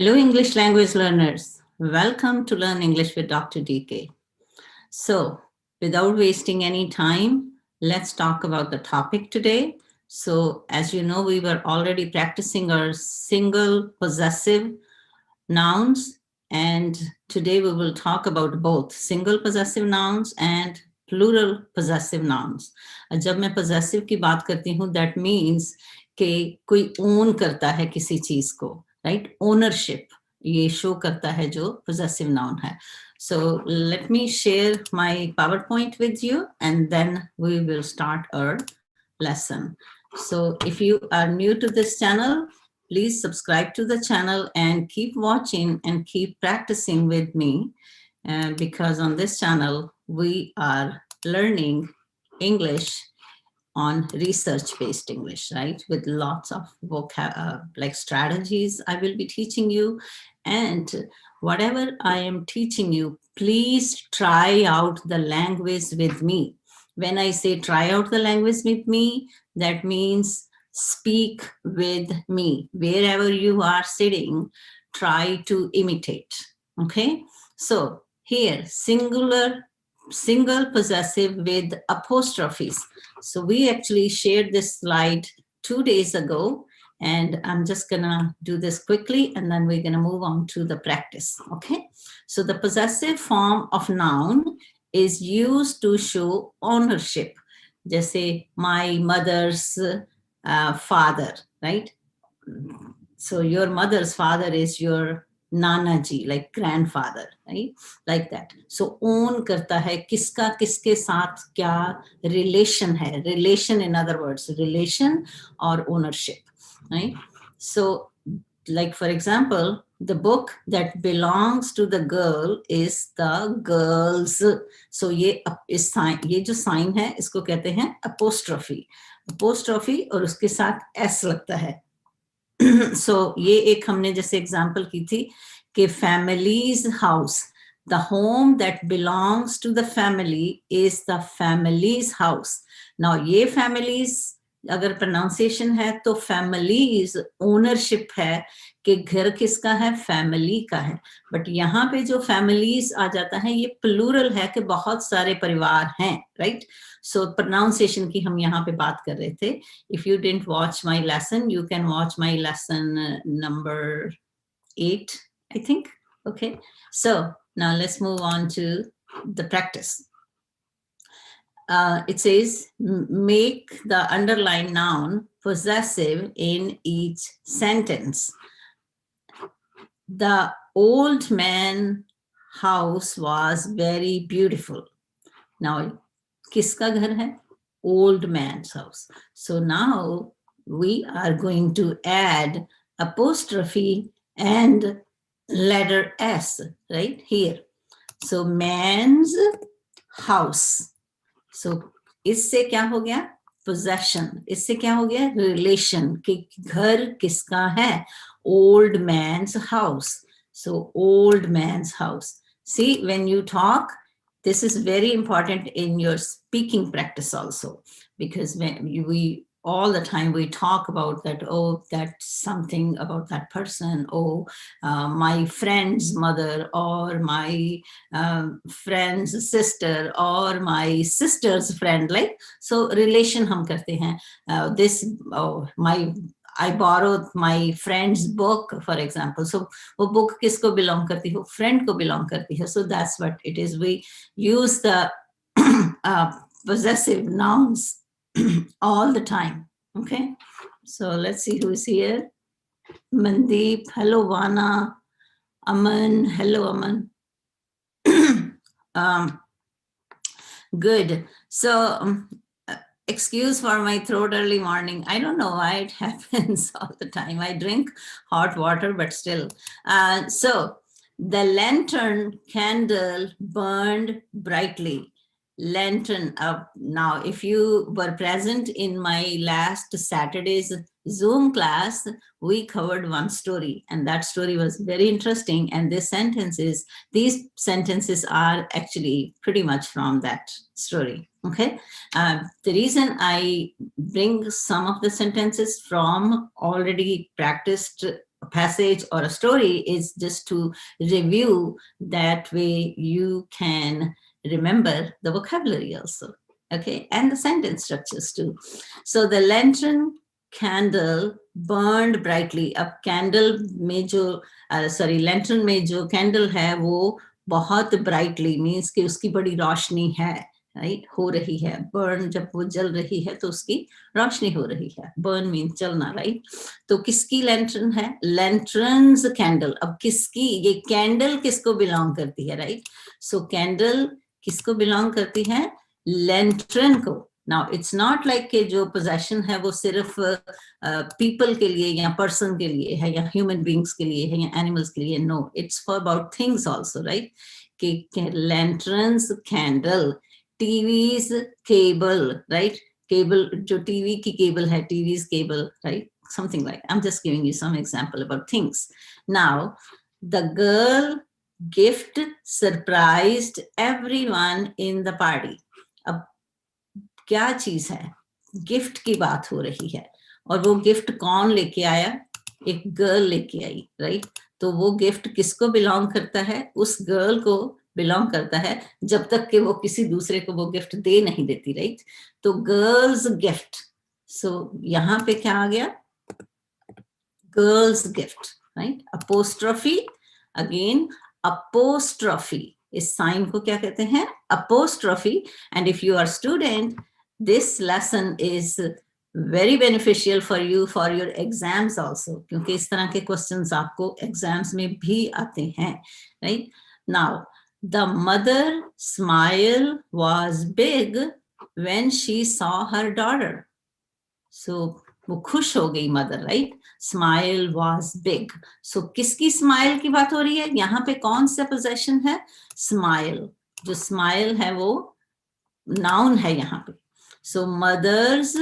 Hello, English language learners. Welcome to Learn English with Dr. DK. So, without wasting any time, let's talk about the topic today. So, as you know, we were already practicing our single possessive nouns, and today we will talk about both single possessive nouns and plural possessive nouns. जब मैं possessive की बात करती हूँ, that means कि कोई own करता है किसी चीज को, right? Ownership ये show करता है जो possessive noun है. So let me share my PowerPoint with you, and then we will start our lesson. So if you are new to this channel, please subscribe to the channel and keep watching and keep practicing with me, because on this channel we are learning English on research-based English, right? With lots of like strategies I will be teaching you, and whatever I am teaching you, please try out the language with me. When I say try out the language with me, that means speak with me. Wherever you are sitting, try to imitate, okay? So here, single possessive with apostrophes. So we actually shared this slide 2 days ago, and I'm just gonna do this quickly, and then we're gonna move on to the practice, okay? So the possessive form of noun is used to show ownership. Jैसे my mother's father, right? So your mother's father is your Nana ji, like grandfather, right? Like that. So own करता है किसका किसके साथ क्या relation है. Relation, in other words, relation or ownership, right? So like for example, the book that belongs to the girl is the girl's. So ये इस sign, ये जो sign है इसको कहते हैं apostrophe. Apostrophe और उसके साथ s लगता है. So ये एक हमने जैसे एग्जाम्पल की थी कि family's house, the home that belongs to the family is the family's house. Now ये families अगर pronunciation है तो families ownership है कि घर किसका है, family का है. But यहाँ पे जो families आ जाता है ये plural है कि बहुत सारे परिवार हैं, right? So pronunciation की हम यहाँ पे बात कर रहे थे. If you didn't watch my lesson, you can watch my lesson number 8, I think. Okay, so now let's move on to the practice. It says, make the underlined noun possessive in each sentence. The old man's house was very beautiful. Now, किसका घर है? Old man's house. So now we are going to add apostrophe and letter S right here. So man's house. So इससे क्या हो गया? Possession. इससे क्या हो गया? Relation. कि घर किसका है? Old man's house. So old man's house. See, when you talk, this is very important in your speaking practice also, because when we all the time we talk about that, oh, that's something about that person, oh, my friend's mother, or my friend's sister, or my sister's friend, like, so relation hum karte hain. This, oh, I borrowed my friend's book, for example. So वो book किसको belong करती है? Friend को belong करती है. So that's what it is. We use the possessive nouns all the time. Okay. So let's see who is here. Mandeep, hello Vana. Aman, hello Aman. Good. So excuse for my throat early morning. I don't know why it happens all the time. I drink hot water, but still. So the lantern candle burned brightly. Lantern. Now, if you were present in my last Saturday's Zoom class, we covered one story, and that story was very interesting. And these sentences are actually pretty much from that story. Okay. The reason I bring some of the sentences from already practiced a passage or a story is just to review. That way you can remember the vocabulary also, okay, and the sentence structures too. So the lantern candle burned brightly. अब candle में जो lantern में जो candle है वो बहुत brightly means कि उसकी बड़ी रोशनी है, राइट, हो रही है. बर्न जब वो जल रही है तो उसकी रोशनी हो रही है. बर्न मीन जलना, राइट. तो किसकी लैंटर्न है? Lanterns candle. अब किसकी, ये कैंडल किसको बिलोंग करती है, राइट. सो कैंडल किसको बिलोंग करती है? लैंटर्न को. नाउ इट्स नॉट लाइक कि जो पोजेशन है वो सिर्फ पीपल के लिए या पर्सन के लिए है या ह्यूमन बींग्स के लिए है या एनिमल्स के लिए. No, it's for about things also, right. कि lanterns candle, TVs cable, right. Cable जो टीवी की केबल है, TVs cable, right. Something like, I'm just giving you some example about things. Now, the girl gift surprised everyone in the party. अब क्या चीज है? Gift की बात हो रही है. और वो गिफ्ट कौन लेके आया? एक गर्ल लेके आई, राइट. तो वो गिफ्ट किसको बिलोंग करता है? उस गर्ल को बिलोंग करता है, जब तक कि वो किसी दूसरे को वो गिफ्ट दे नहीं देती, राइट. तो गर्ल्स गिफ्ट. सो यहां पे क्या आ गया? Girls gift, right. Apostrophe, again apostrophe. इस साइन को क्या कहते हैं? Apostrophe. And if you are student, this lesson is very beneficial for you for your exams also, क्योंकि इस तरह के क्वेश्चंस आपको एग्जाम्स में भी आते हैं, right. Now, the mother smile was big when she saw her daughter. So वो खुश हो गई mother, right. Smile was big. So किसकी स्माइल की बात हो रही है? यहाँ पे कौन सा पोजेशन है? स्माइल. जो स्माइल है वो नाउन है यहाँ पे. So mother's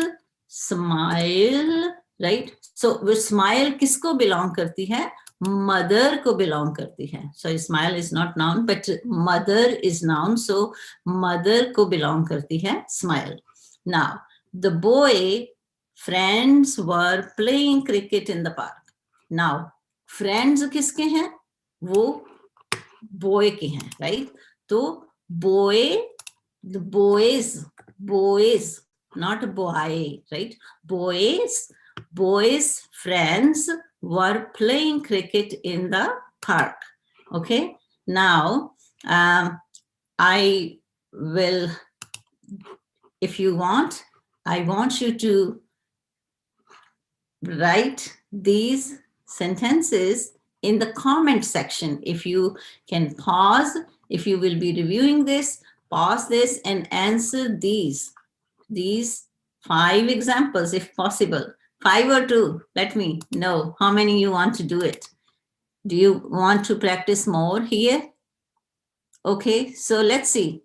smile, right. So वो smile किसको belong करती है? मदर को belong करती है. So smile is not noun, but mother is noun. So mother को belong करती है smile. Now, the boy friends were playing cricket in the park. Now, friends किसके हैं? वो boy के हैं, right. तो boy, the boys, not boy, right. Boys friends were playing cricket in the park. Okay. Now, I will, if you want, I want you to write these sentences in the comment section. If you can pause, if you will be reviewing this, pause this and answer these 5 examples if possible. 5 or 2. Let me know how many you want to do it. Do you want to practice more here? Okay, so let's see.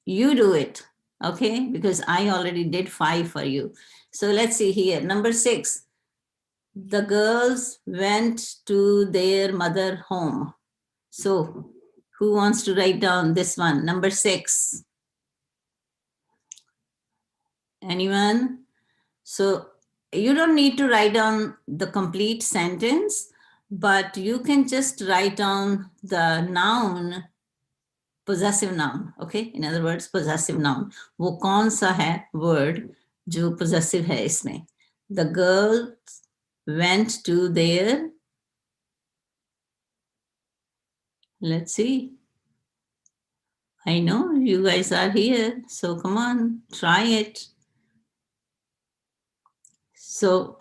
You do it, okay, because I already did 5 for you. So let's see here. Number 6. The girls went to their mother home. So who wants to write down this one? Number 6. Anyone? So you don't need to write down the complete sentence, but you can just write down the noun, possessive noun, okay? In other words, possessive noun. वो कौन सा है word जो possessive है इसमें? The girls went to their, let's see. I know you guys are here, so come on, try it. So,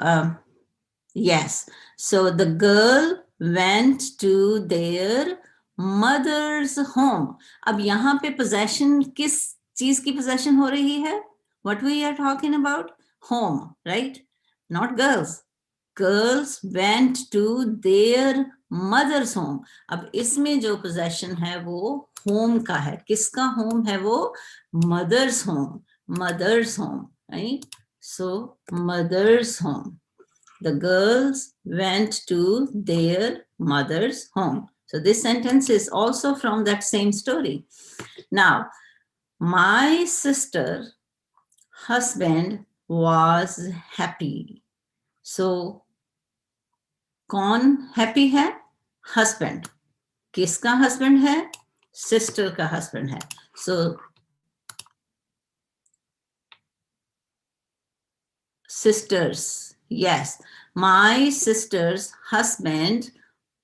yes. So the girl went to their mother's home. अब यहाँ पे possession किस चीज की possession हो रही है? What we are talking about? Home, right? Not girls. Girls went to their mother's home. अब इसमें जो possession है वो home का है. किसका home है वो? Mother's home. Mother's home, right? So mother's home. The girls went to their mother's home. So this sentence is also from that same story. Now, my sister's husband was happy. So कौन happy है? Husband. किसका husband है? Sister का husband है. सो sisters, yes, my sister's husband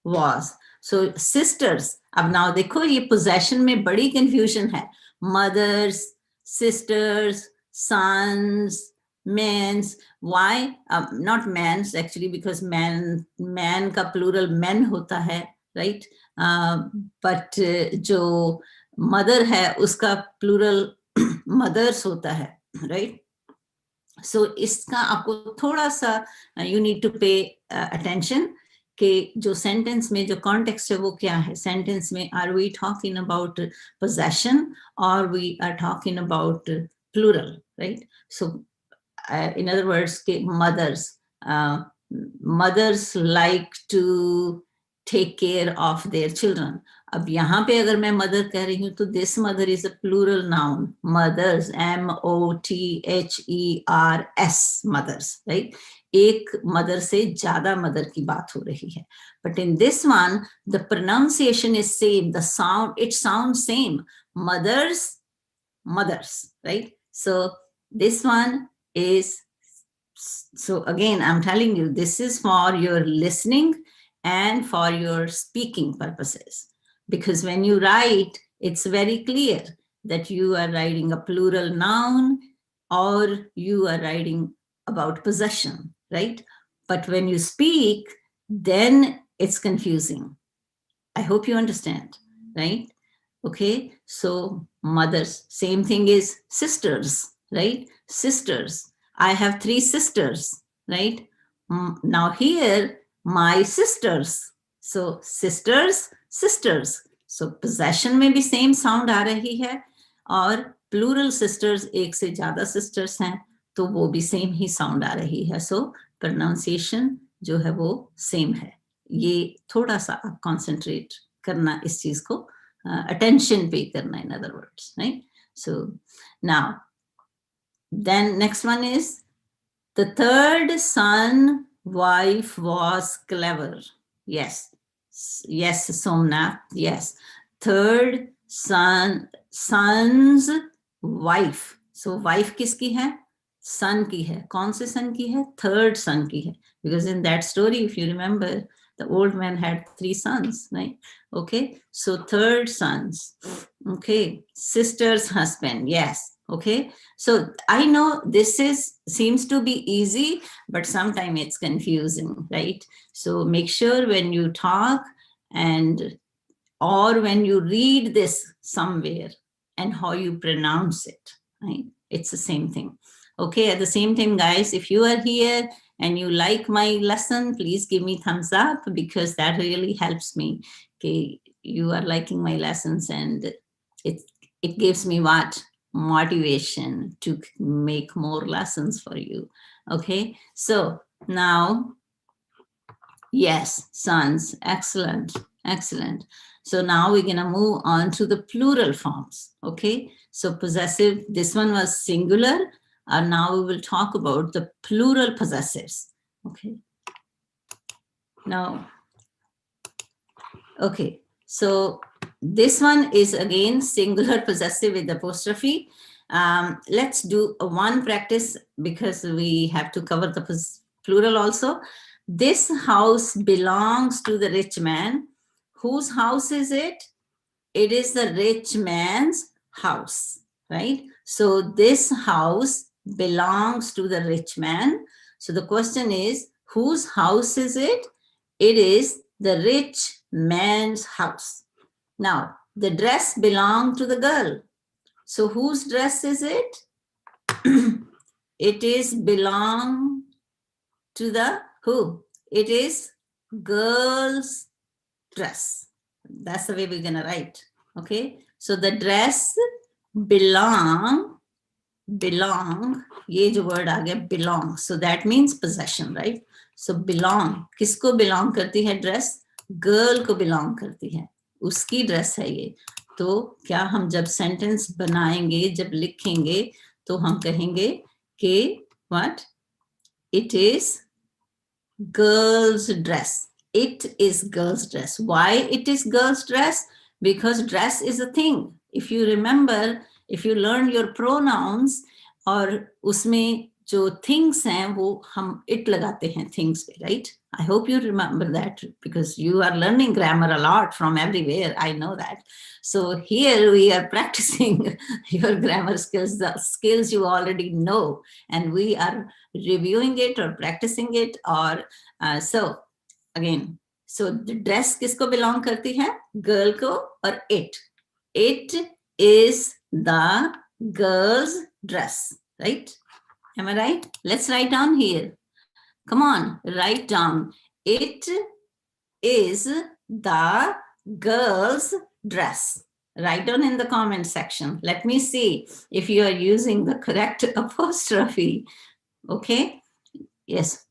was. So sisters. अब now देखो ये possession में बड़ी confusion है. Mothers, sisters, sons, men's. Why? Not men's actually, because man का plural men होता है, right? But जो mother है उसका plural mothers होता है, right? सो इसका आपको थोड़ा सा you need to pay attention कि जो सेंटेंस में जो कॉन्टेक्स्ट है वो क्या है. सेंटेंस में are we talking about possession और we are talking about plural, right? So in other words, mothers like to take care of their children. अब यहाँ पे अगर मैं मदर कह रही हूँ तो this mother is a plural noun. Mothers, MOTHERS, mothers, right? एक मदर से ज्यादा मदर की बात हो रही है. But in this one the pronunciation is same, the sound, it sound same. Mothers, mothers, right? So this one is, so again I'm telling you, this is for your listening and for your speaking purposes, because when you write it's very clear that you are writing a plural noun or you are writing about possession, right? But when you speak, then it's confusing. I hope you understand, right? Okay, so mothers. Same thing is sisters, right? Sisters. I have 3 sisters, right? Now here, my sisters. So sisters, sisters. So possession में भी same sound आ रही है, और plural sisters, एक से ज़्यादा sisters हैं तो वो भी same ही sound आ रही है. So pronunciation जो है वो same है. ये थोड़ा सा आप concentrate करना इस चीज को, attention pay karna, in other words, right? So now then next one is the third son wife was clever. Yes, yes, Somnath, yes. Third son's wife. So wife किसकी है? son की है. कौन से son की है? third son की है. Because in that story, if you remember, the old man had 3 sons, right? Okay, so third sons. Okay, sister's husband, yes. Okay, so I know this seems to be easy, but sometimes it's confusing, right? So make sure when you talk and or when you read this somewhere and how you pronounce it, right? It's the same thing. Okay, at the same time, guys, if you are here and you like my lesson, please give me thumbs up, because that really helps me. Okay, you are liking my lessons, and it gives me what? Motivation to make more lessons for you. Okay, so now, yes, sons, excellent, excellent. So now we're going to move on to the plural forms. Okay, so possessive, this one was singular. And now we will talk about the plural possessives. Okay. Now, okay, so this one is again singular possessive with apostrophe. Let's do one practice because we have to cover the plural also. This house belongs to the rich man. Whose house is it? It is the rich man's house, right? So this house belongs to the rich man. So the question is, whose house is it? It is the rich man's house. Now, the dress belonged to the girl. So whose dress is it? It is belong to the who? It is girl's dress. That's the way we're going to write. Okay, so the dress belong, ये जो word आ गया belong, so that means possession, right? So belong, किसको belong करती है dress? girl को belong करती है, उसकी dress है ये. तो क्या हम जब sentence बनाएंगे, जब लिखेंगे, तो हम कहेंगे कि what? It is girl's dress. It is girl's dress. Why it is girl's dress? Because dress is a thing. If you remember, if you learn your pronouns, और उसमें जो things हैं वो हम it लगाते हैं things पे, right? I hope you remember that because you are learning grammar a lot from everywhere. I know that. So here we are practicing your grammar skills, the skills you already know, and we are reviewing it or practicing it. Or so again, so the dress किसको belong करती है? Girl को और it. It is the girl's dress, right? Am I right? Let's write down here. Come on, write down. It is the girl's dress. Write down in the comment section. Let me see if you are using the correct apostrophe. Okay. Yes,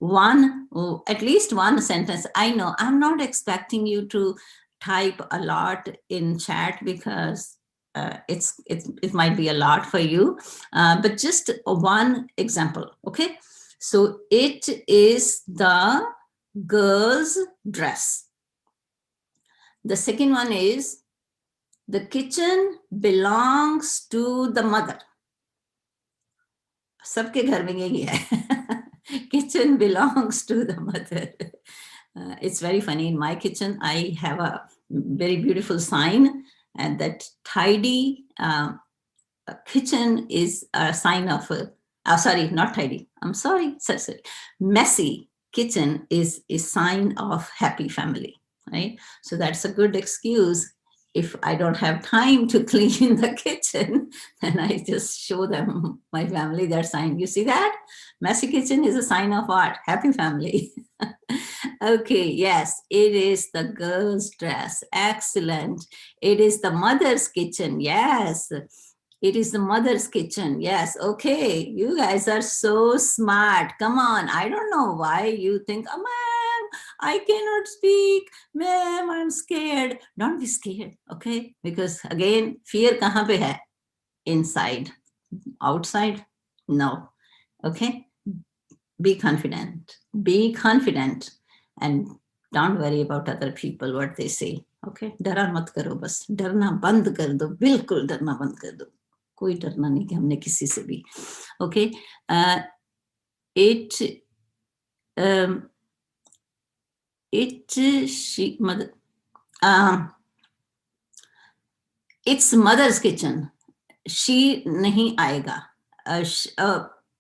at least one sentence. I know I'm not expecting you to type a lot in chat because it might be a lot for you, but just one example. Okay, so it is the girl's dress. The second one is the kitchen belongs to the mother. सबके घर में यही है. Kitchen belongs to the mother. It's very funny. In my kitchen, I have a very beautiful sign, and that tidy kitchen is a sign of, sorry, not tidy. I'm sorry. Messy kitchen is a sign of happy family, right? So that's a good excuse. If I don't have time to clean the kitchen, then I just show them, my family, that sign. You see that? Messy kitchen is a sign of what? Happy family. Okay, yes, it is the girl's dress. Excellent. It is the mother's kitchen. Yes, it is the mother's kitchen. Yes, okay. You guys are so smart. Come on. I don't know why you think, oh, ma'am, I cannot speak. Ma'am, I'm scared. Don't be scared, okay? Because again, fear kahan pe hai? Inside. Outside? No. Okay? Be confident. Be confident. And don't worry about other people, what they say. Okay? डरा मत करो बस. डरना बंद कर दो. बिल्कुल डरना बंद कर दो. कोई डरना नहीं कि हमने किसी से भी. Okay? It's mother's kitchen. She nahi aayega.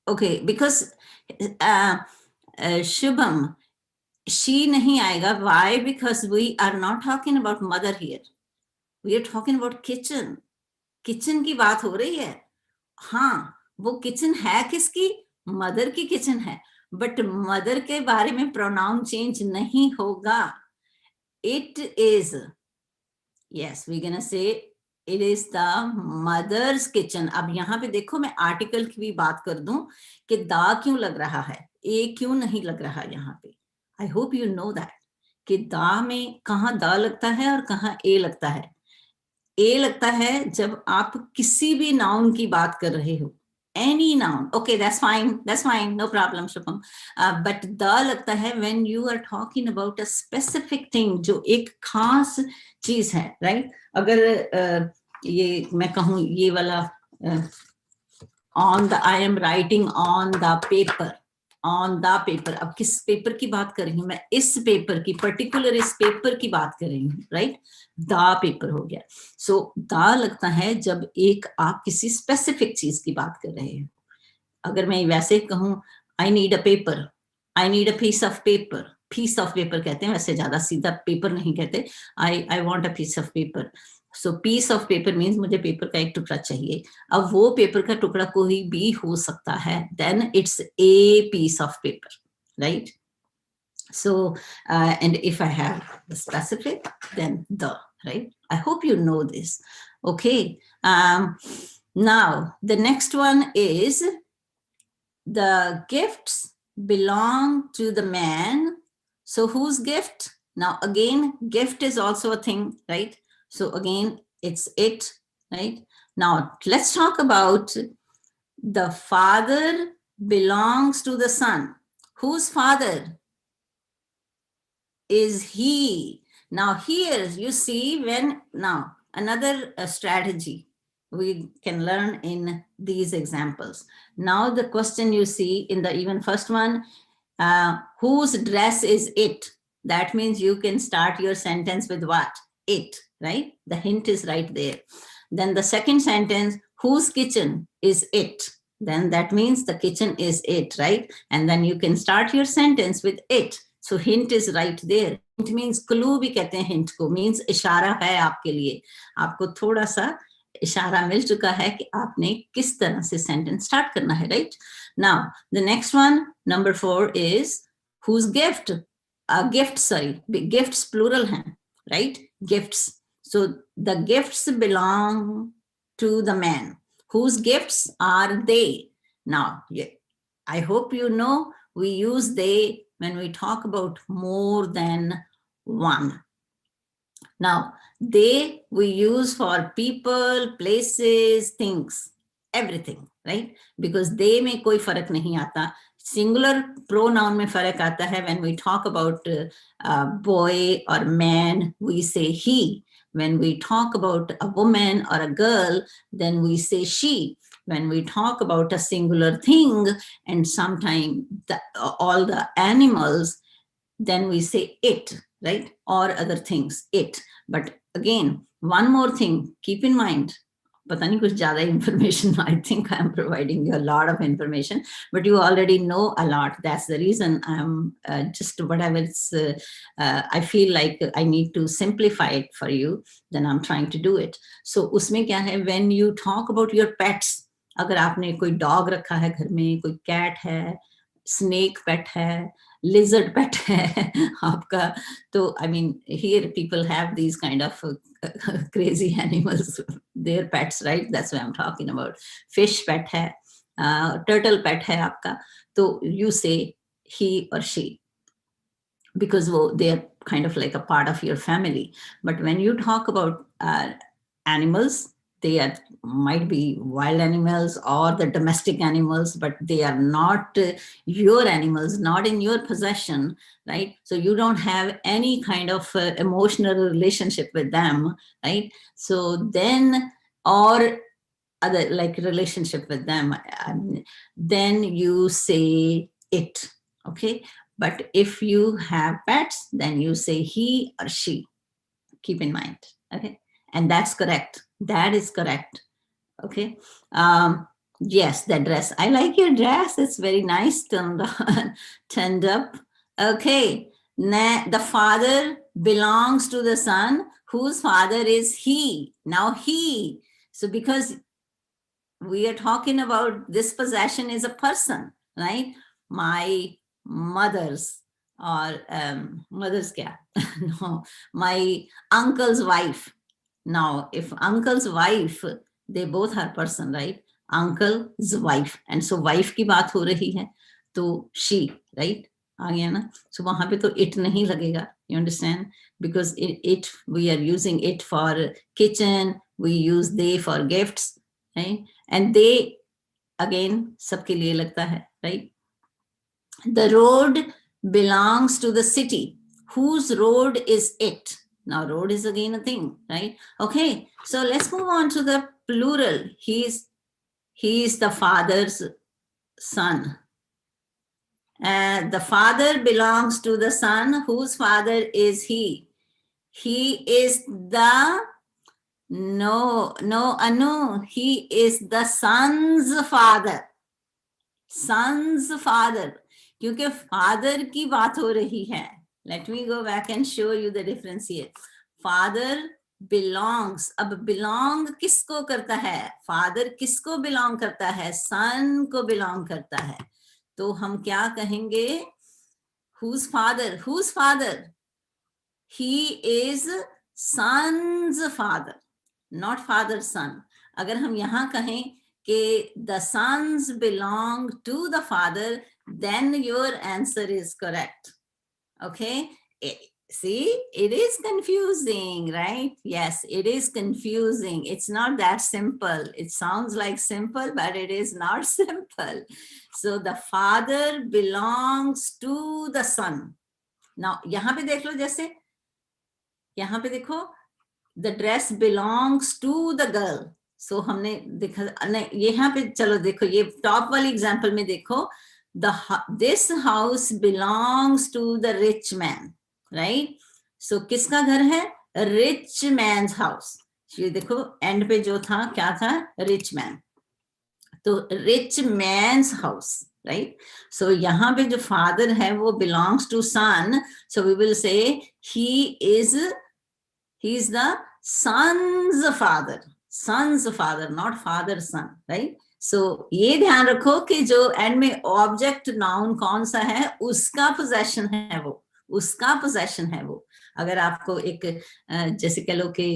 Okay, because Shubham, she nahi aayega. Why? Because we are not talking about mother here. We are talking about kitchen. Kitchen की बात हो रही है. हाँ, वो kitchen है किसकी? Mother की kitchen है. But mother के बारे में pronoun change नहीं होगा. It is. Yes, we're gonna say it is the mother's kitchen. अब यहाँ पे देखो, मैं आर्टिकल की भी बात कर दूं कि दा क्यों लग रहा है, ए क्यों नहीं लग रहा यहाँ पे. I hope you know that कि दा में कहाँ दा लगता है और कहाँ ए लगता है. ए लगता है जब आप किसी भी नाउन की बात कर रहे हो. Any noun. Okay, that's fine. That's fine. No problem, Shubham. But da लगता है when you are talking about a specific thing, जो एक खास चीज है, right? अगर ये मैं कहूँ ये वाला on the, I am writing on the paper. On the paper. अब किस पेपर की बात कर रही हूँ मैं? इस पेपर की, पर्टिकुलर इस पेपर की बात कर रही हूँ, राइट? दा पेपर हो गया. सो दा लगता है जब एक आप किसी स्पेसिफिक चीज की बात कर रहे हैं. अगर मैं वैसे कहूँ I need a paper, I need a piece of paper. Piece of paper कहते हैं, वैसे ज्यादा सीधा पेपर नहीं कहते. I want a piece of paper. So piece of paper means मुझे पेपर का एक टुकड़ा चाहिए. अब वो पेपर का टुकड़ा कोई भी हो सकता है. Then it's a piece of paper, right? So and if I have the specific, then the, right? I hope you know this. Okay. Now the next one is the gifts belong to the man. So whose gift? Now again, gift is also a thing, right? So again, it's it, right? Now let's talk about the father belongs to the son. Whose father? is he. Now here you see when, now another strategy we can learn in these examples. Now the question you see in the even first one, whose dress is it? That means you can start your sentence with what? It, right? The hint is right there. Then the second sentence, whose kitchen is it? Then that means the kitchen is it, right? And then you can start your sentence with it. So hint is right there. Hint means clue भी कहते हैं hint को, means इशारा है आपके लिए, आपको थोड़ा सा इशारा मिल चुका है कि आपने किस तरह से सेंटेंस स्टार्ट करना है, right? Now the next one, number 4 is whose gift? Gifts, sorry, gifts plural हैं, right? Gifts. So the gifts belong to the man. Whose gifts are they? Now, I hope you know we use they when we talk about more than one. Now, they we use for people, places, things, everything, right? Because they में कोई फर्क नहीं आता. Singular pronoun में फर्क आता है. When we talk about boy or man, we say he. When we talk about a woman or a girl, then we say she. When we talk about a singular thing and sometimes all the animals, then we say it, right? Or other things, it. But again, one more thing, keep in mind, पता नहीं कुछ ज़्यादा information, I think I'm providing you a lot of information, but you already know a lot. That's the reason I'm just whatever it's, I feel like I need to simplify it for you, then I'm trying to do it. So उसमें क्या है, when you talk about your pets, अगर आपने कोई dog रखा है घर में, कोई cat है, snake pet है, lizard pet है आपका, तो I mean here people have these kind of crazy animals, their pets, right? That's what I'm talking about. Fish pet है, turtle pet है आपका, तो you say he or she because they're kind of like a part of your family. But when you talk about animals, they might be wild animals or the domestic animals, but they are not your animals, not in your possession, right? So you don't have any kind of emotional relationship with them, right? So then, or other like relationship with them, then you say it, okay? But if you have pets, then you say he or she. Keep in mind, okay? And that's correct. That is correct. Okay. Yes, the dress. I like your dress. It's very nice, turned up. Okay. The father belongs to the son. Whose father is he? Now he. So because we are talking about this possession is a person, right? My mother's or mother's kya? No, my uncle's wife. Now, if uncle's wife, they both are person, right? Uncle's wife. And so wife की बात हो रही है, तो she, right? आ गया ना? So वहाँ पे तो it नहीं लगेगा. You understand? Because it we are using it for kitchen. We use they for gifts, right? And they, again, सबके लिए लगता है, right? The road belongs to the city. Whose road is it? Now, road is again a thing, right? Okay, so let's move on to the plural. He is the father's son. The father belongs to the son. Whose father is he? He is the, no, Anu. He is the son's father. Son's father. क्योंकि father की बात हो रही है. Let me go back and show you the difference here. Father belongs. अब belong किसको करता है? Father किसको belong करता है? Son को belong करता है. तो हम क्या कहेंगे? Whose father? Whose father? He is son's father, not father's son. अगर हम यहाँ कहें कि the sons belong to the father, then your answer is correct. Okay, see, it is confusing, right? Yes, it is confusing. It's not that simple. It sounds like simple, but it is not simple. So the father belongs to the son. Now यहाँ पे देख लो, जैसे यहाँ पे देखो the dress belongs to the girl. So हमने देखा नहीं, यहाँ पे चलो देखो ये टॉप वाली एग्जांपल में देखो, this house belongs to the rich man, right. So किसका घर है? Rich man's house. ये देखो एंड पे जो था क्या था? Rich man. तो rich man's house, right. So यहाँ पे जो फादर है वो belongs to son, so we will say he is the son's father, not father's son, right? So ये ध्यान रखो कि जो एंड में ऑब्जेक्ट नाउन कौन सा है, उसका पोजेशन है वो, उसका पोजेशन है वो। अगर आपको एक जैसे कह लो कि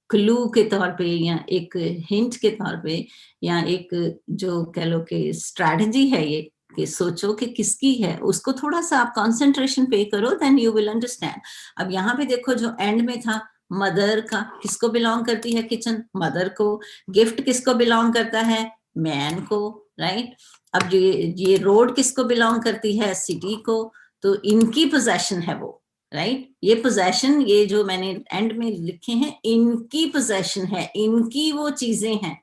क्लू के तौर पे या एक हिंट के तौर पे या एक जो कह लो कि स्ट्रैटेजी है ये कि सोचो कि किसकी है, उसको थोड़ा सा आप कंसंट्रेशन पे करो, देन यू विल अंडरस्टैंड। अब यहाँ पे देखो जो एंड में था, मदर का किसको बिलोंग करती है? किचन, मदर को। गिफ्ट किसको बिलोंग करता है? मैन को, राइट। अब ये रोड किसको बिलोंग करती है? सिटी को। तो इनकी पोजेशन है वो, राइट। ये पोजेशन, ये जो मैंने एंड में लिखे हैं, इनकी पोजेशन है, इनकी वो चीजें हैं,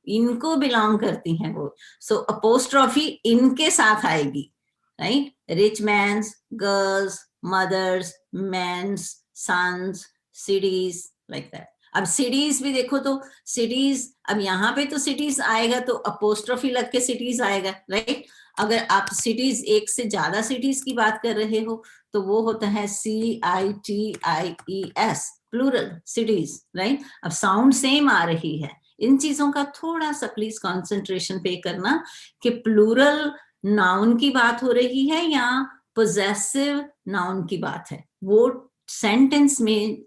इनको बिलोंग करती हैं वो। सो अपोस्ट्रोफी इनके साथ आएगी, right. Rich man's, girls, mothers, men's, sons, cities, like that. अब सिटीज भी देखो तो सिटीज, अब यहाँ पे तो सिटीज आएगा तो अपोस्ट्रोफी लग के सिटीज आएगा, राइट। अगर आप सिटीज, एक से ज्यादा सिटीज की बात कर रहे हो तो वो होता है CITIES, प्लूरल सिटीज, राइट। अब साउंड सेम आ रही है। इन चीजों का थोड़ा सा प्लीज कंसंट्रेशन पे करना कि प्लूरल नाउन की बात हो रही है या पोजेसिव नाउन की बात है, वो सेंटेंस में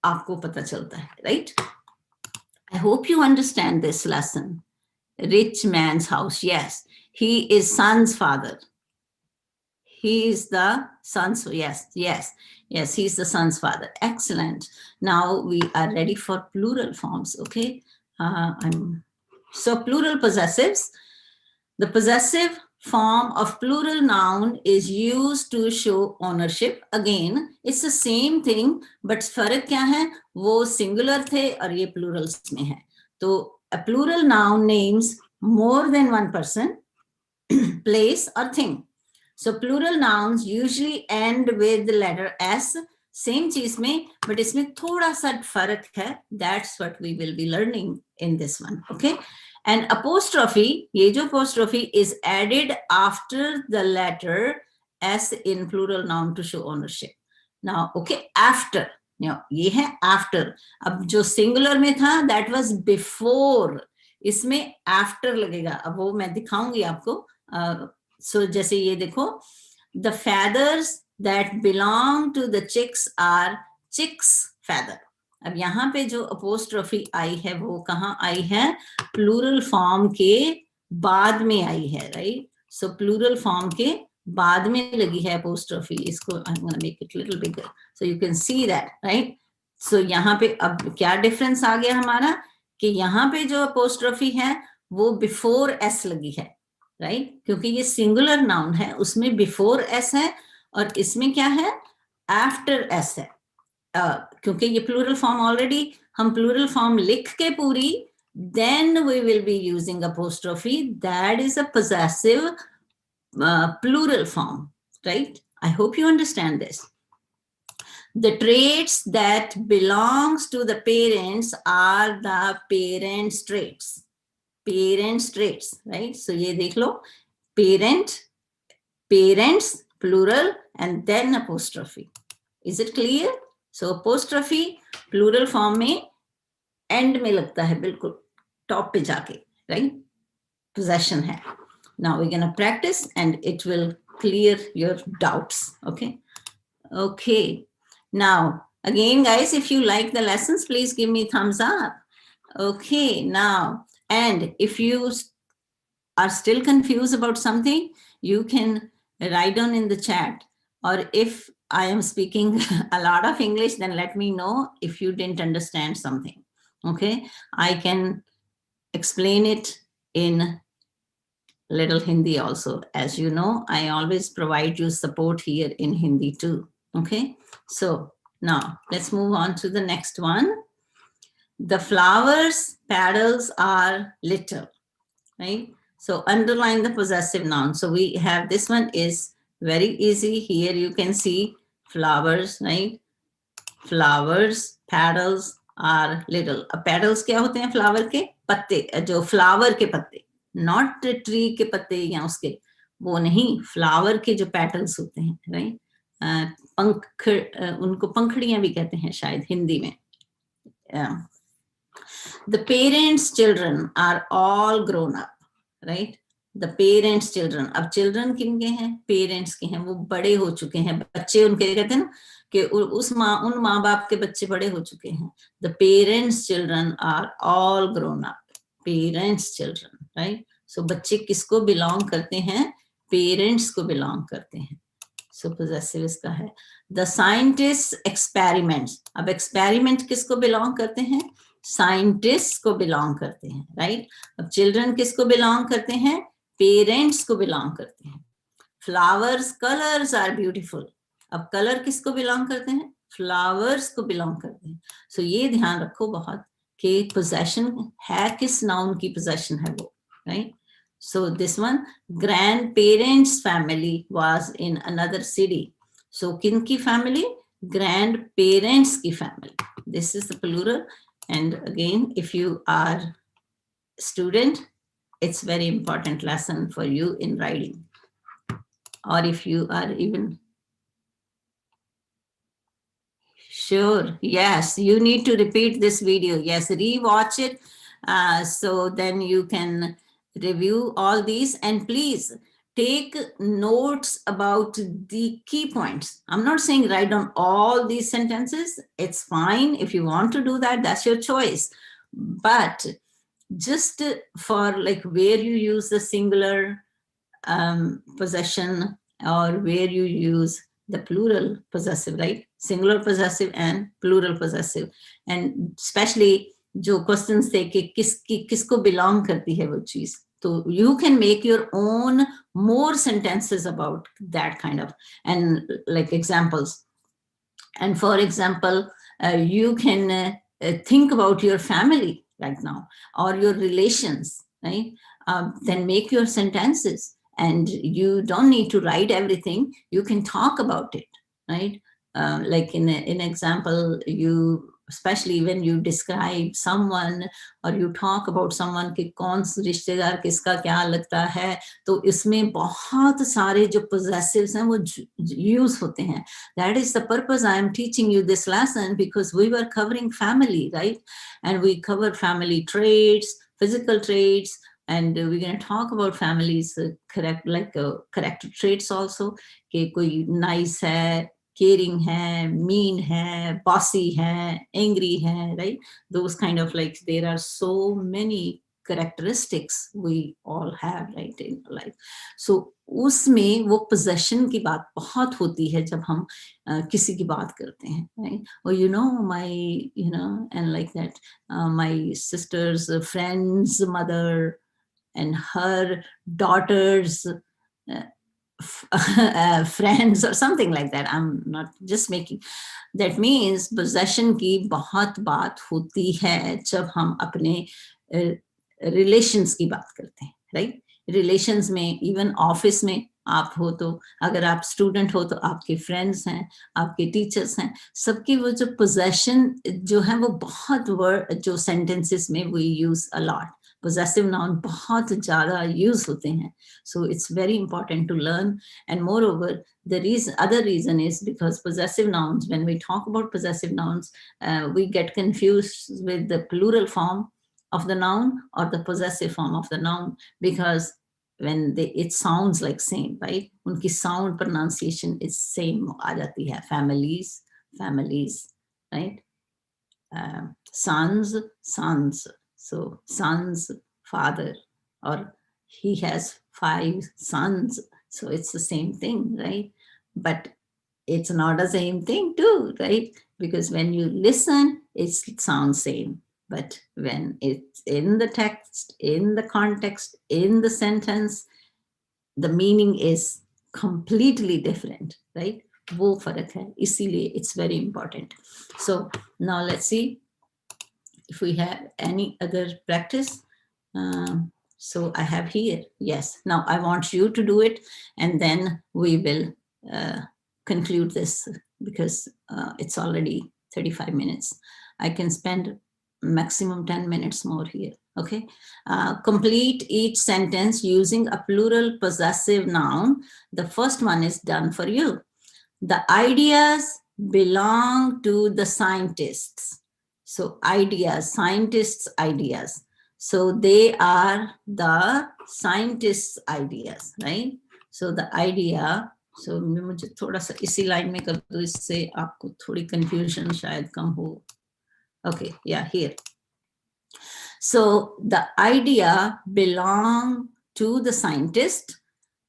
आपको पता चलता है, right. I hope you understand this lesson. Rich man's house, yes, he is son's father, he is the son's, yes, he is the son's father. Excellent. Now we are ready for plural forms. Okay. So plural possessives. The possessive form of plural noun is used to show ownership. Again, it's the same thing, but फर्क क्या है? वो singular थे और ये plurals में है। तो a plural noun names more than one person, place or thing. So plural nouns usually end with the letter S. Same चीज में, but इसमें थोड़ा सा फर्क है. That's what we will be learning in this one. Okay. And apostrophe, ये जो apostrophe is added after the letter S in plural noun to show ownership. Now, okay, after. Now, ये है after. अब जो singular में था, that was before. इसमें after लगेगा. अब वो मैं दिखाऊंगी आपको. So जैसे ये देखो, the feathers that belong to the chicks are chicks feather. अब यहाँ पे जो apostrophe आई है वो कहाँ आई है? प्लूरल फॉर्म के बाद में आई है, राइट। सो प्लूरल फॉर्म के बाद में लगी है apostrophe. इसको I'm gonna make it little bigger so you can see that, right. सो यहाँ पे अब क्या डिफरेंस आ गया हमारा कि यहाँ पे जो apostrophe है वो बिफोर s लगी है, राइट, क्योंकि ये सिंगुलर नाउन है, उसमें बिफोर एस है और इसमें क्या है? आफ्टर एस है। क्योंकि ये प्लूरल फॉर्म ऑलरेडी हम प्लूरल फॉर्म लिख के पूरी, then we will be using apostrophe, that is a possessive plural form, right. I hope you understand this. The traits that belongs to the parents are the parents' traits. Parents traits, right. So ये देख लो, parent, parents plural and then apostrophe. Is it clear? So apostrophe plural form में end में लगता है, बिल्कुल top पे जाके, right. Possession है. Now we're gonna practice and it will clear your doubts. Okay. Okay. Now again, guys, if you like the lessons, please give me thumbs up. Okay. Now, and if you are still confused about something, you can write down in the chat. Or if I am speaking a lot of English, then let me know if you didn't understand something. Okay, I can explain it in little Hindi also. As you know, I always provide you support here in Hindi too. Okay, so now let's move on to the next one. The flowers' petals are little, right? So underline the possessive noun. So we have, this one is very easy. Here you can see flowers, right? Flowers, petals are little. अब petals क्या होते हैं? Flower के पत्ते, जो flower के पत्ते, not tree के पत्ते या उसके, वो नहीं, फ्लावर के जो पेटल्स होते हैं, राइट? पंख, उनको पंखड़ियां भी कहते हैं शायद हिंदी में. The parents' children are all grown up, right? The parents' children. अब children किनके हैं? Parents के हैं, वो बड़े हो चुके हैं. बच्चे उनके कहते हैं ना कि उन माँ बाप के बच्चे बड़े हो चुके हैं. The parents' children are all grown up. Parents' children, right? So बच्चे किसको belong करते हैं? Parents को belong करते हैं. So possessive इसका है. The scientists experiments. अब experiment किसको belong करते हैं? साइंटिस्ट को बिलोंग करते हैं, राइट? अब चिल्ड्रन किसको बिलोंग करते हैं? पेरेंट्स को बिलोंग करते हैं. Flowers colours are beautiful. अब कलर किसको बिलोंग करते हैं? फ्लावर्स को बिलोंग करते हैं. सो ये ध्यान रखो बहुत कि पोजेशन है, किस नाउन की पोजेशन है वो, right? So this one, grandparents family was in another city. So किन की फैमिली? ग्रैंड पेरेंट्स की family. This is the plural. And again, if you are a student, it's very important lesson for you in writing. Or if you are even sure, yes, you need to repeat this video. Yes, rewatch it. So then you can review all these, and please take notes about the key points. I'm not saying write down all these sentences. It's fine. If you want to do that, that's your choice. But just for like where you use the singular possession or where you use the plural possessive, right? Singular possessive and plural possessive. And especially जो questions थे कि किसको belong करती है वो चीज. So you can make your own more sentences about that kind of, and like examples. And for example, you can think about your family right now or your relations, right? Then make your sentences, and you don't need to write everything. You can talk about it, right? Like in an example, you, especially when you describe someone or you talk about someone कि कौन रिश्तेदार किसका क्या लगता है, तो इसमें बहुत सारे जो possessives हैं वो use होते हैं. That is the purpose I am teaching you this lesson, because we were covering family, right? And we covered family traits, physical traits, and we're going to talk about families character traits also. कि कोई nice है, caring hai, mean hai, bossy hai, angry hai, right? Those kind of, like, there are so many characteristics we all have, right, in life. So उसमें वो possession की बात बहुत होती है जब हम किसी की बात करते हैं, right? Or and like that, my sister's friend's mother and her daughter's friends or something like that. I'm not just making. That means possession की बहुत बात होती है जब हम अपने relations की बात करते हैं, right? Relations में, even office में आप हो तो, अगर आप student हो तो आपके friends हैं, आपके teachers हैं, सबकी वो जो possession जो है वो बहुत word जो sentences में we use a lot. Possessive noun बहुत ज़्यादा use होते हैं. So it's very important to learn. And moreover, the other reason is because possessive nouns, when we talk about possessive nouns, we get confused with the plural form of the noun or the possessive form of the noun, because when it sounds like same, right? उनकी sound pronunciation is same आ जाती है. Families, right? Sons. So son's father, or he has 5 sons. So it's the same thing, right? But it's not the same thing too, right? Because when you listen, it sounds same. But when it's in the text, in the context, in the sentence, the meaning is completely different, right? वो फर्क है, इसीलिए it's very important. So now let's see if we have any other practice. So I have here, yes. Now I want you to do it, and then we will conclude this because it's already 35 minutes. I can spend maximum 10 minutes more here, okay? Complete each sentence using a plural possessive noun. The first one is done for you. The ideas belong to the scientists. So ideas, scientists' ideas. So they are the scientists' ideas, right? So the idea, so मुझे थोड़ा सा इसी line में कर दो, इससे आपको थोड़ी confusion शायद कम हो. Okay, yeah, here. So the idea belong to the scientist.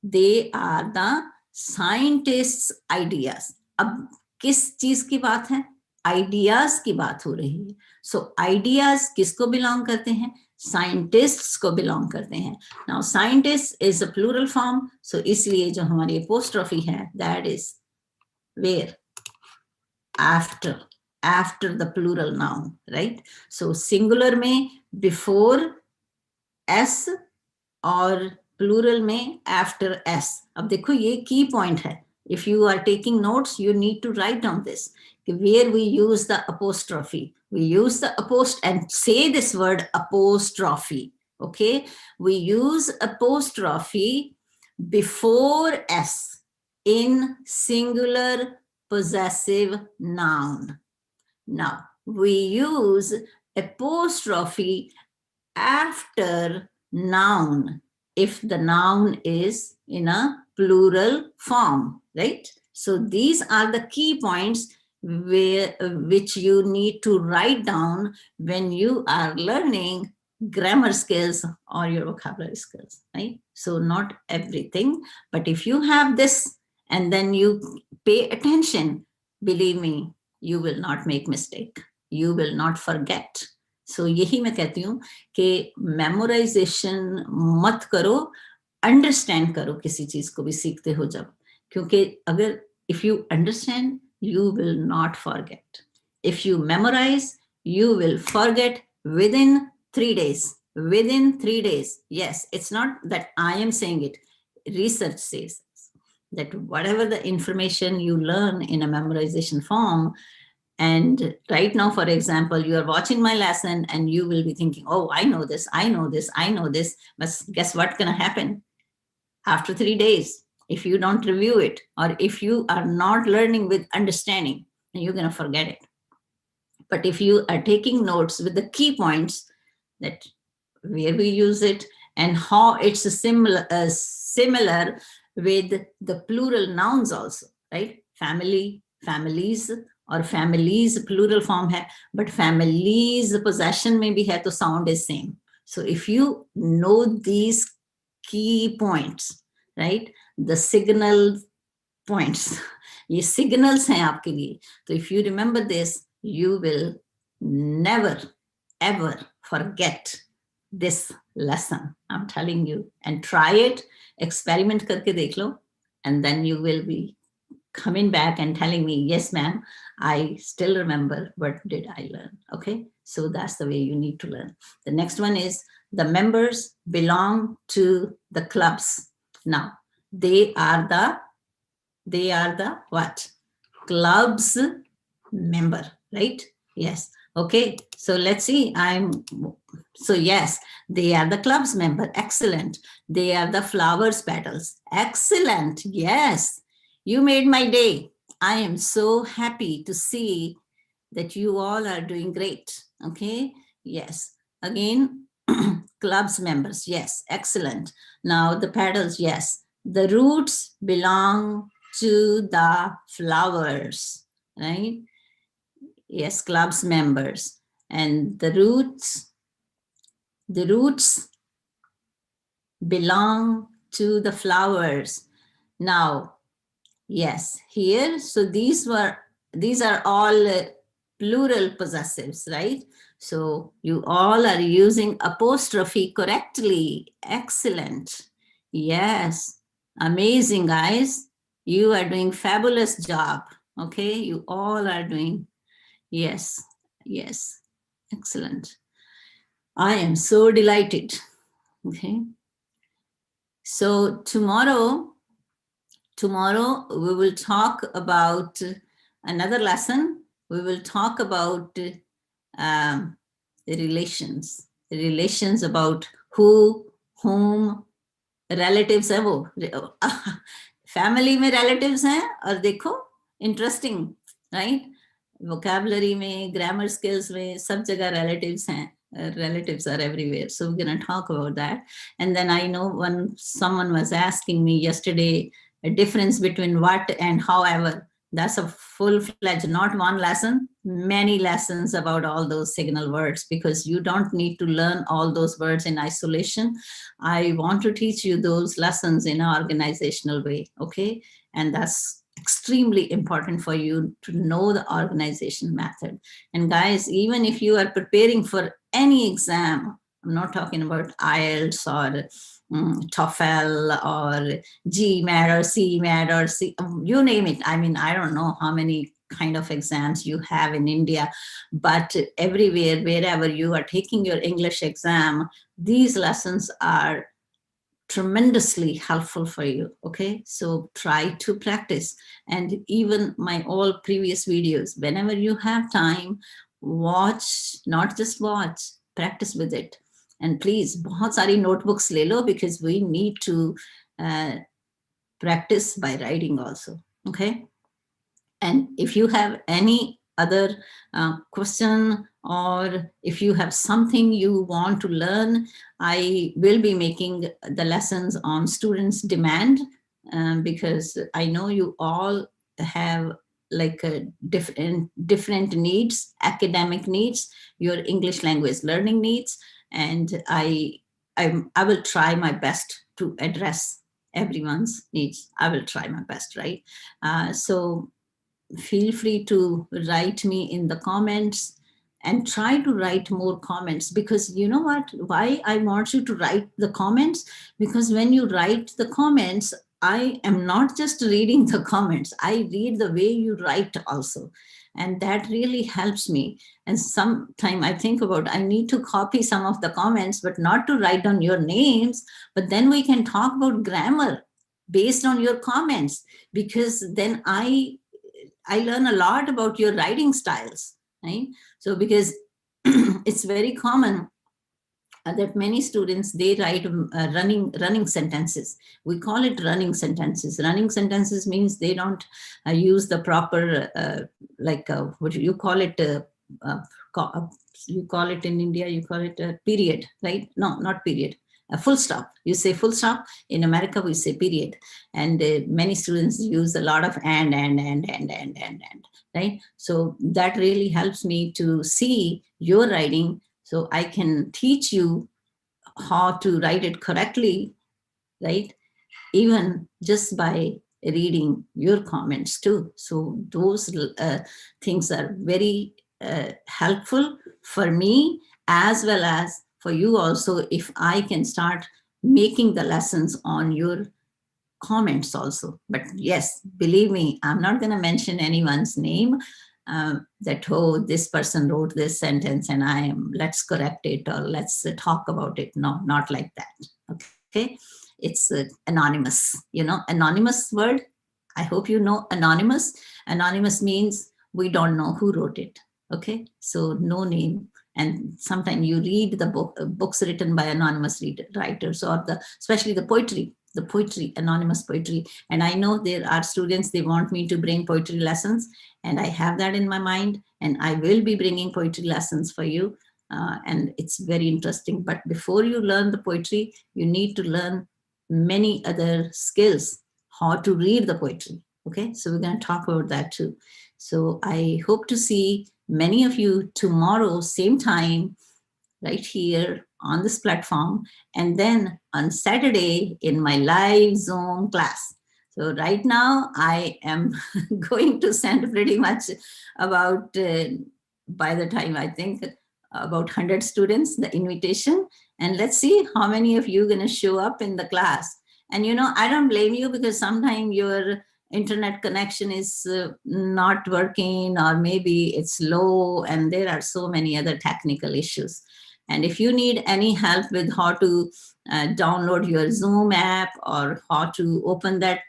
They are the scientists' ideas. अब किस चीज की बात है? आइडियाज की बात हो रही है. सो आइडियाज किसको बिलोंग करते हैं? साइंटिस्ट्स को बिलोंग करते हैं. Now scientist is a plural form, so इसलिए जो हमारी अपोस्ट्रोफी है that is where after the plural noun, right? So singular में before s और plural में after s. अब देखो ये key point है. If you are taking notes, you need to write down this. Where we use the apostrophe. We use the and say this word apostrophe. Okay? We use apostrophe before s in singular possessive noun. Now, we use apostrophe after noun if the noun is in a plural form, right? So these are the key points which you need to write down when you are learning grammar skills or your vocabulary skills, right? So not everything, but if you have this and then you pay attention, believe me, you will not make mistake. You will not forget. So यही मैं कहती हूँ कि memorisation मत करो, understand करो किसी चीज को भी सीखते हो जब, क्योंकि अगर if you understand, you will not forget. If you memorize, you will forget within 3 days. Within 3 days. Yes, it's not that I am saying it. Research says that whatever the information you learn in a memorization form, and right now, for example, you are watching my lesson and you will be thinking, oh, I know this, I know this, I know this. But guess what's going to happen? After 3 days, if you don't review it, or if you are not learning with understanding, then you're going to forget it. But if you are taking notes with the key points, that where we use it and how it's similar with the plural nouns also, right? Family, families, और families plural form है, but families possession में भी है, तो sound is same. So if you know these key points, right, the signal points, ये signals हैं आपके लिए, तो if you remember this, you will never ever forget this lesson. I'm telling you, and try it, experiment करके देख लो, and then you will be coming back and telling me, yes, ma'am, I still remember what did I learn. Okay, so that's the way you need to learn. The next one is the members belong to the clubs. Now, they are the what? Clubs member, right? Yes. Okay, so let's see. So yes, they are the club's member. Excellent. They are the flowers petals. Excellent. Yes. You made my day. I am so happy to see that you all are doing great. Okay. Yes. Again, club's members. Yes. Excellent. Now the petals. Yes. The roots belong to the flowers, right? Yes, club's members. And the roots belong to the flowers. Now, yes, here, so these are all plural possessives, right? So you all are using apostrophe correctly. Excellent. Yes. Amazing, guys. You are doing fabulous job. Okay, you all are doing. Yes, yes, excellent. I am so delighted. Okay, so tomorrow we will talk about another lesson. We will talk about um, the relations about who, whom, relatives है वो family में relatives हैं और देखो interesting right vocabulary में grammar skills में सब जगह relatives हैं relatives are everywhere, so we're going to talk about that. And then I know when someone was asking me yesterday a difference between what and however, that's a full-fledged, not one lesson, many lessons about all those signal words, because you don't need to learn all those words in isolation. I want to teach you those lessons in an organizational way, okay? And that's extremely important for you to know the organization method. And guys, even if you are preparing for any exam, I'm not talking about IELTS or TOEFL or GMAT or CMAT or you name it. I mean, I don't know how many kind of exams you have in India, but everywhere, wherever you are taking your English exam, these lessons are tremendously helpful for you. Okay, so try to practice. And even my all previous videos, whenever you have time, watch, not just watch, practice with it. And please, बहुत सारी notebooks ले लो, because we need to practice by writing also. Okay, and if you have any other question, or if you have something you want to learn, I will be making the lessons on students' demand, because I know you all have like different needs, academic needs, your English language learning needs, and I will try my best to address everyone's needs. I will try my best, right? So feel free to write me in the comments, and try to write more comments, because you know what, why I want you to write the comments, because when you write the comments, I am not just reading the comments, I read the way you write also, and that really helps me. And sometime I think about, I need to copy some of the comments, but not to write down your names, but then we can talk about grammar based on your comments, because then I learn a lot about your writing styles, right? So because it's very common that many students, they write running sentences. We call it running sentences. Running sentences means they don't use the proper what you call it, uh, you call it in India, you call it a period, right? No, not period, a full stop. You say full stop. In America, we say period. And many students use a lot of and, right? So that really helps me to see your writing, so I can teach you how to write it correctly, right? Even just by reading your comments too. So those things are very helpful for me, as well as for you also, if I can start making the lessons on your comments also. But yes, believe me, I'm not going to mention anyone's name, that, oh, this person wrote this sentence and let's correct it, or let's talk about it. No, not like that. Okay, it's anonymous, anonymous word. I hope you know anonymous. Anonymous means we don't know who wrote it. Okay, so no name. And sometimes you read the books written by anonymous writers, or especially the poetry, anonymous poetry. And I know there are students, they want me to bring poetry lessons, and I have that in my mind, and I will be bringing poetry lessons for you. And it's very interesting. But before you learn the poetry, you need to learn many other skills, how to read the poetry. Okay, so we're going to talk about that too. So I hope to see many of you tomorrow, same time, right here on this platform, and then on Saturday in my live Zoom class. So right now I am going to send pretty much about, by the time I think about 100 students, the invitation. And let's see how many of you are going to show up in the class. And I don't blame you, because sometimes your internet connection is not working, or maybe it's low, and there are so many other technical issues. And if you need any help with how to download your Zoom app, or how to open that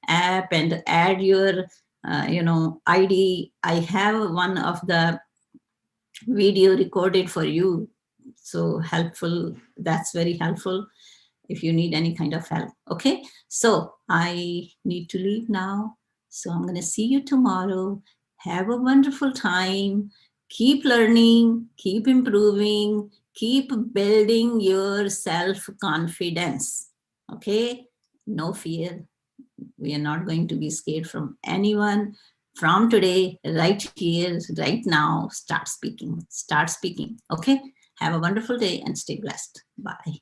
app and add your ID, I have one of the video recorded for you. So helpful. That's very helpful if you need any kind of help. Okay. So I need to leave now. So I'm going to see you tomorrow. Have a wonderful time. Keep learning, keep improving, keep building your self-confidence. Okay. No fear. We are not going to be scared from anyone. From today, right here, right now, start speaking. Start speaking. Okay. Have a wonderful day and stay blessed. Bye.